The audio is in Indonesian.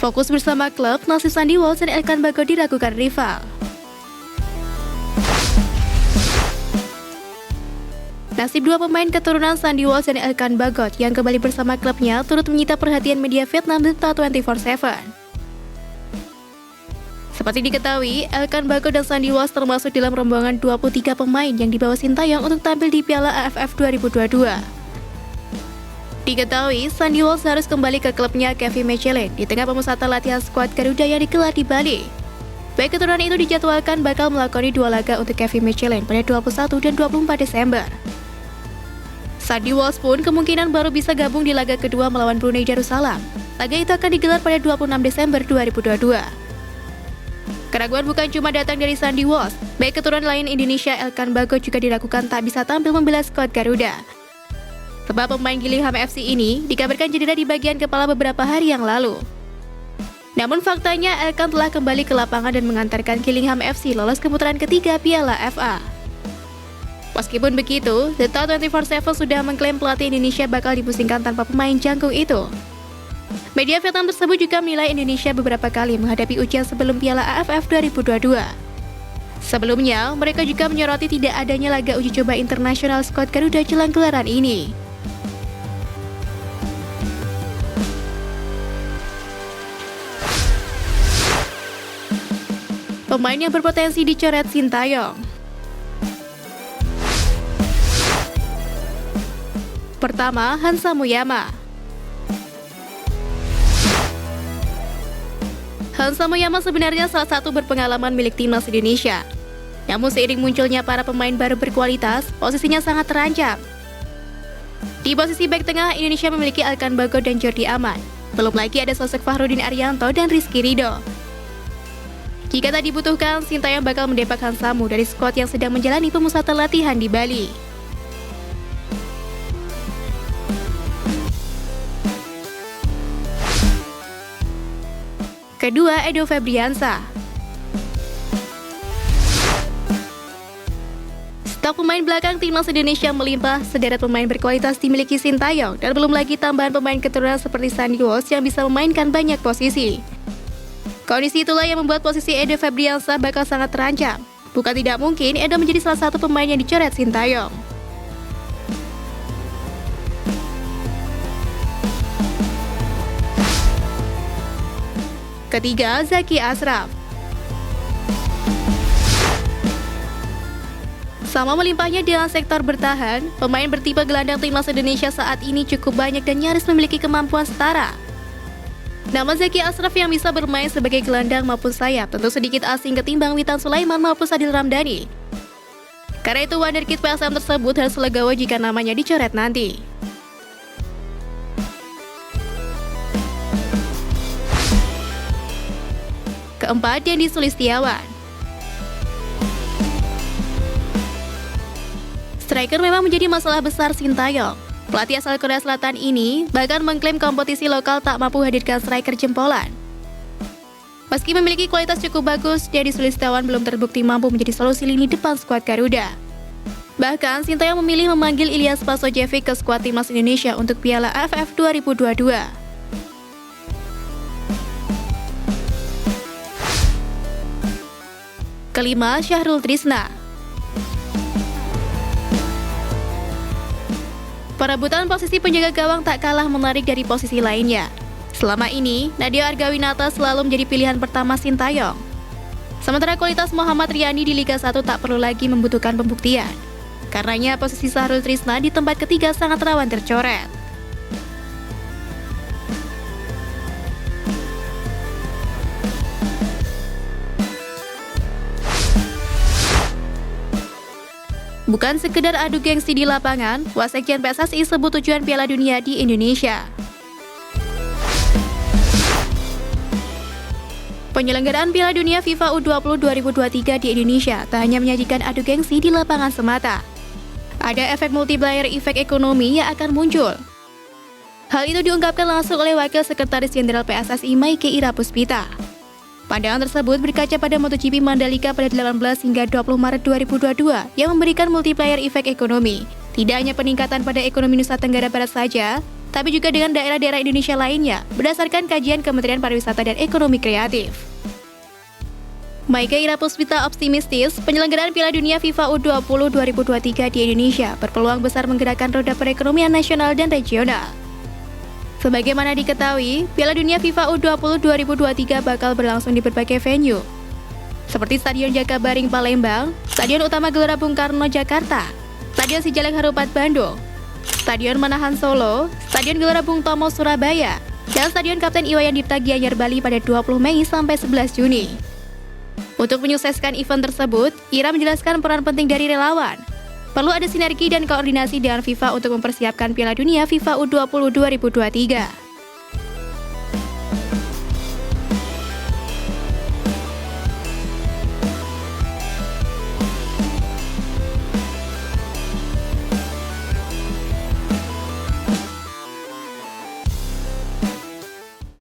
Fokus bersama klub, nasib Sandy Walsh dan Elkan Bagot diragukan rival. Nasib dua pemain keturunan Sandy Walsh dan Elkan Bagot yang kembali bersama klubnya turut menyita perhatian media Vietnam serta 24/7. Seperti diketahui, Elkan Bagot dan Sandy Walsh termasuk dalam rombongan 23 pemain yang dibawa Sintayong untuk tampil di Piala AFF 2022. Diketahui, Sandy Walsh harus kembali ke klubnya Kevin Mechelen di tengah pemusatan latihan skuad Garuda yang digelar di Bali. Baik keturunan itu dijadwalkan bakal melakoni 2 laga untuk Kevin Mechelen pada 21 dan 24 Desember. Sandy Walsh pun kemungkinan baru bisa gabung di laga kedua melawan Brunei Darussalam. Laga itu akan digelar pada 26 Desember 2022. Keraguan bukan cuma datang dari Sandy Walsh, baik keturunan lain Indonesia Elkan Bagot juga diragukan tak bisa tampil membela skuad Garuda. Sebab pemain Gillingham FC ini dikabarkan cedera di bagian kepala beberapa hari yang lalu. Namun faktanya Elkan telah kembali ke lapangan dan mengantarkan Gillingham FC lolos ke putaran ketiga Piala FA. Meskipun begitu, The 24/7 sudah mengklaim pelatih Indonesia bakal dipusingkan tanpa pemain jangkung itu. Media Vietnam tersebut juga menilai Indonesia beberapa kali menghadapi ujian sebelum Piala AFF 2022. Sebelumnya, mereka juga menyoroti tidak adanya laga uji coba internasional skuad Garuda jelang gelaran ini. Pemain yang berpotensi dicoret Sintayong. Pertama, Hansa Muyama. Hansa Muyama sebenarnya salah satu berpengalaman milik timnas Indonesia. Namun seiring munculnya para pemain baru berkualitas, posisinya sangat terancam. Di posisi bek tengah, Indonesia memiliki Elkan Bagot dan Jordi Amat. Belum lagi ada sosok Fahrudin Arianto dan Rizky Ridho. Jika tak dibutuhkan, Sintayong bakal mendepak Hansamu dari skuad yang sedang menjalani pemusatan latihan di Bali. Kedua, Edo Febriansyah. Stok pemain belakang timnas Indonesia melimpah, sederet pemain berkualitas dimiliki Sintayong, dan belum lagi tambahan pemain keturunan seperti Sandy Walsh yang bisa memainkan banyak posisi. Kondisi itulah yang membuat posisi Edo Febriansyah bakal sangat terancam. Bukan tidak mungkin Edo menjadi salah satu pemain yang dicoret Sintayong. Ketiga, Zaki Ashraf. Sama melimpahnya dengan sektor bertahan, pemain bertipe gelandang timnas Indonesia saat ini cukup banyak dan nyaris memiliki kemampuan setara. Namun Zaki Ashraf yang bisa bermain sebagai gelandang maupun sayap tentu sedikit asing ketimbang Witan Sulaiman maupun Sadil Ramdhani. Karena itu wonderkid PSM tersebut harus legowo jika namanya dicoret nanti. Keempat, Dendi Sulistiawan. Striker memang menjadi masalah besar Sintayong. Pelatih asal Korea Selatan ini bahkan mengklaim kompetisi lokal tak mampu hadirkan striker jempolan. Meski memiliki kualitas cukup bagus, Dendi Sulistiawan belum terbukti mampu menjadi solusi lini depan skuad Garuda. Bahkan, Sintayong memilih memanggil Ilyas Pasojevic ke skuad timnas Indonesia untuk Piala AFF 2022. Kelima, Syahrul Trisna. Perebutan posisi penjaga gawang tak kalah menarik dari posisi lainnya. Selama ini, Nadeo Argawinata selalu menjadi pilihan pertama Sintayong. Sementara kualitas Muhammad Riyani di Liga 1 tak perlu lagi membutuhkan pembuktian. Karenanya posisi Syahrul Trisna di tempat ketiga sangat rawan tercoret. Bukan sekedar adu gengsi di lapangan, Wasekjen PSSI sebut tujuan Piala Dunia di Indonesia. Penyelenggaraan Piala Dunia FIFA U20 2023 di Indonesia tak hanya menyajikan adu gengsi di lapangan semata. Ada efek multiplier efek ekonomi yang akan muncul. Hal itu diungkapkan langsung oleh Wakil Sekretaris Jenderal PSSI Maike Ira Puspita. Pandangan tersebut berkaca pada MotoGP Mandalika pada 18 hingga 20 Maret 2022 yang memberikan multiplier efek ekonomi. Tidak hanya peningkatan pada ekonomi Nusa Tenggara Barat saja, tapi juga dengan daerah-daerah Indonesia lainnya, berdasarkan kajian Kementerian Pariwisata dan Ekonomi Kreatif. Maike Ira Puspita optimistis, penyelenggaraan Piala Dunia FIFA U20 2023 di Indonesia berpeluang besar menggerakkan roda perekonomian nasional dan regional. Sebagaimana diketahui, Piala Dunia FIFA U20 2023 bakal berlangsung di berbagai venue, seperti Stadion Jakabaring Palembang, Stadion Utama Gelora Bung Karno Jakarta, Stadion Sijalak Harupat Bandung, Stadion Manahan Solo, Stadion Gelora Bung Tomo Surabaya, dan Stadion Kapten Iwayan Dipta Gianyar Bali pada 20 Mei sampai 11 Juni. Untuk menyukseskan event tersebut, Ira menjelaskan peran penting dari relawan. Perlu ada sinergi dan koordinasi dengan FIFA untuk mempersiapkan Piala Dunia FIFA U20 2023.